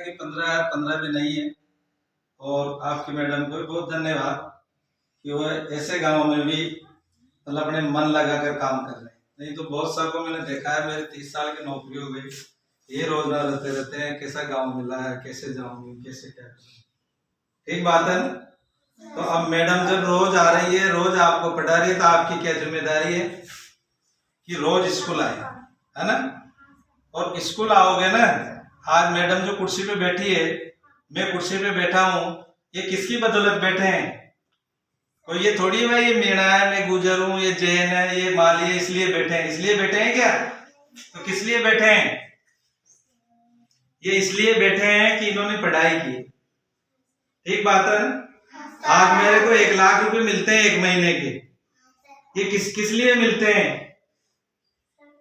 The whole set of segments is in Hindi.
कि 15 भी नहीं है। और आपकी मैडम को भी बहुत धन्यवाद कि वो ऐसे गांव में भी मतलब अपने मन लगाकर काम कर रहे हैं। नहीं तो बहुत साल को मैंने देखा है, मेरे 30 साल की नौकरी हो गई, ये रोजगार रहते हैं कैसा गांव मिला है, कैसे जाऊंगी, कैसे क्या करूंगी। ठीक बात है ना। तो अब मैडम जब रोज आ रही है, रोज आपको पढ़ा रही है, तो आपकी क्या जिम्मेदारी है कि रोज स्कूल आए, है ना। और स्कूल आओगे ना, आज मैडम जो कुर्सी पे बैठी है, मैं कुर्सी पे बैठा हूँ, ये किसकी बदौलत बैठे हैं। तो ये थोड़ी भाई ये मेरा है, मैं गुजर हूँ, ये जैन है, ये माली है, इसलिए बैठे हैं। इसलिए बैठे हैं क्या? तो किस लिए बैठे हैं? ये इसलिए बैठे हैं कि इन्होंने पढ़ाई की। ठीक बात है ना। आज मेरे को 1 लाख रुपए मिलते हैं 1 महीने के, ये किस लिए मिलते हैं?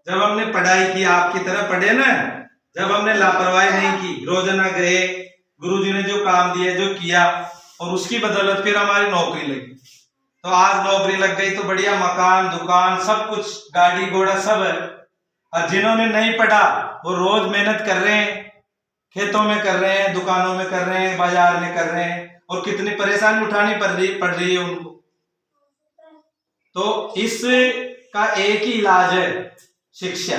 जब हमने पढ़ाई की, आपकी तरह पढ़े ना, जब हमने लापरवाही नहीं की, रोजाना गए, गुरुजी ने जो काम दिया, जो किया, और उसकी बदौलत फिर हमारी नौकरी लगी। तो आज नौकरी लग गई तो बढ़िया मकान, दुकान, सब कुछ, गाड़ी घोड़ा सब है। और जिन्होंने नहीं पढ़ा वो रोज मेहनत कर रहे हैं, खेतों में कर रहे हैं, दुकानों में कर रहे हैं, बाजार में कर रहे हैं, और कितनी परेशानी उठानी पड़ रही है उनको। तो इसका एक ही इलाज है, शिक्षा।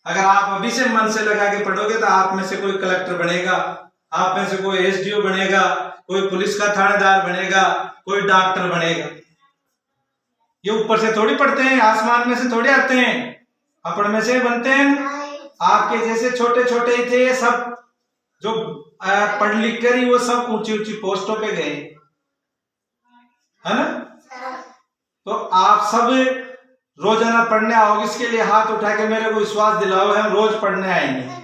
अगर आप अभी से मन से लगा के पढ़ोगे तो आप में से कोई कलेक्टर बनेगा, आप में से कोई एसडीओ बनेगा, कोई पुलिस का थानेदार बनेगा, कोई डॉक्टर बनेगा। ये ऊपर से थोड़ी पढ़ते हैं, आसमान में से थोड़ी आते हैं, अपड़ में से बनते हैं। आपके जैसे छोटे छोटे ही थे ये सब, जो पढ़ लिख कर ही वो सब ऊंची ऊंची पोस्टों पे गए, है ना। तो आप सब रोजाना पढ़ने आओगे, इसके लिए हाथ उठा के मेरे को विश्वास दिलाओ, हम रोज पढ़ने आएंगे।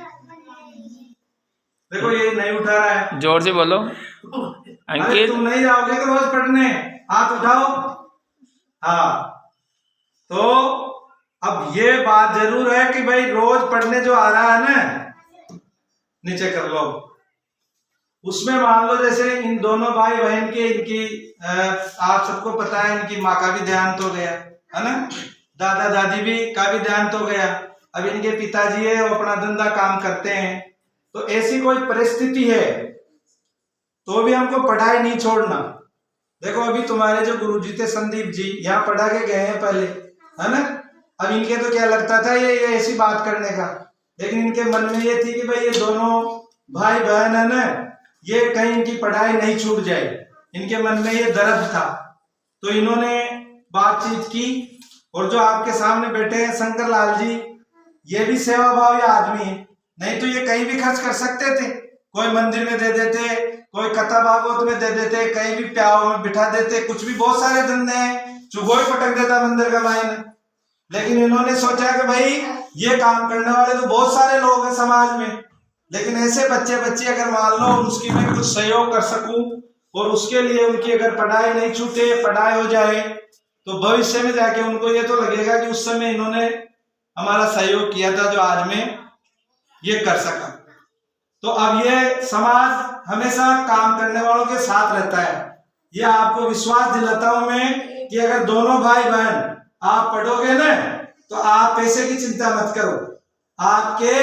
देखो ये नहीं उठा रहा है, जोर से बोलो। अंकित तुम नहीं जाओगे तो रोज पढ़ने, हाथ उठाओ। हाँ, तो अब ये बात जरूर है कि भाई रोज पढ़ने जो आ रहा है ना, नीचे कर लो। उसमें मान लो जैसे इन दोनों भाई बहन के, इनकी आप सबको पता है, इनकी माँ का भी ध्यान तो गया, है ना, दादा दादी भी का भी ध्यान तो गया। अब इनके पिताजी है, वो अपना धंधा काम करते हैं। तो ऐसी कोई परिस्थिति है तो भी हमको पढ़ाई नहीं छोड़ना। देखो अभी तुम्हारे जो गुरुजी थे संदीप जी, यहाँ पढ़ा के गए हैं पहले, है ना। अब इनके तो क्या लगता था ये ऐसी बात करने का, लेकिन इनके मन में ये थी कि भाई ये दोनों भाई बहन है ना, ये कहीं इनकी पढ़ाई नहीं छूट जाए, इनके मन में ये दर्द था। तो इन्होंने बातचीत की, और जो आपके सामने बैठे हैं शंकर लाल जी, ये भी सेवा भावी आदमी है। नहीं तो ये कहीं भी खर्च कर सकते थे, कोई मंदिर में दे देते, कोई कथा भागवत में दे देते, कहीं भी प्याव में बिठा देते, कुछ भी, बहुत सारे धंधे हैं, चुगोई पटक देता मंदिर का मायने। लेकिन इन्होंने सोचा कि भाई ये काम करने वाले तो बहुत सारे लोग हैं समाज में, लेकिन ऐसे बच्चे अगर मान लो उसकी मैं कुछ सहयोग कर सकूं, और उसके लिए उनकी अगर पढ़ाई नहीं छूटे, पढ़ाई हो जाए, तो भविष्य में जाके उनको ये तो लगेगा कि उस समय इन्होंने हमारा सहयोग किया था, जो आज में ये कर सका। तो अब ये समाज हमेशा काम करने वालों के साथ रहता है। ये आपको विश्वास दिलाता हूं मैं कि अगर दोनों भाई बहन आप पढ़ोगे ना, तो आप पैसे की चिंता मत करो, आपके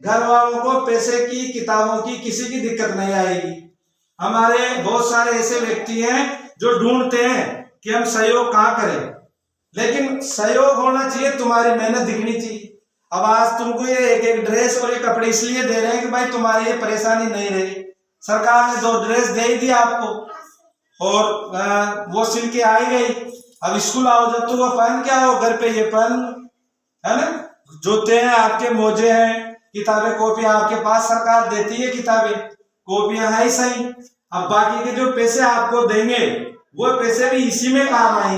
घर वालों को पैसे की, किताबों की, किसी की दिक्कत नहीं आएगी। हमारे बहुत सारे ऐसे व्यक्ति हैं जो ढूंढते हैं कि हम सहयोग कहाँ करें, लेकिन सहयोग होना चाहिए, तुम्हारी मेहनत दिखनी चाहिए। अब आज तुमको ये एक ड्रेस और ये कपड़े इसलिए दे रहे हैं कि भाई तुम्हारी ये परेशानी नहीं रही। सरकार ने 2 ड्रेस दे ही दी आपको, और वो सिल के आई गई। अब स्कूल आओ जब तो वो पहन के आओ, घर पे ये पहन, है ना, जूते हैं आपके, मोजे हैं, किताबें कॉपियां आपके पास, सरकार देती है किताबें कॉपियां है ही सही। अब बाकी के जो पैसे आपको देंगे वो पैसे भी इसी में काम आएंगे।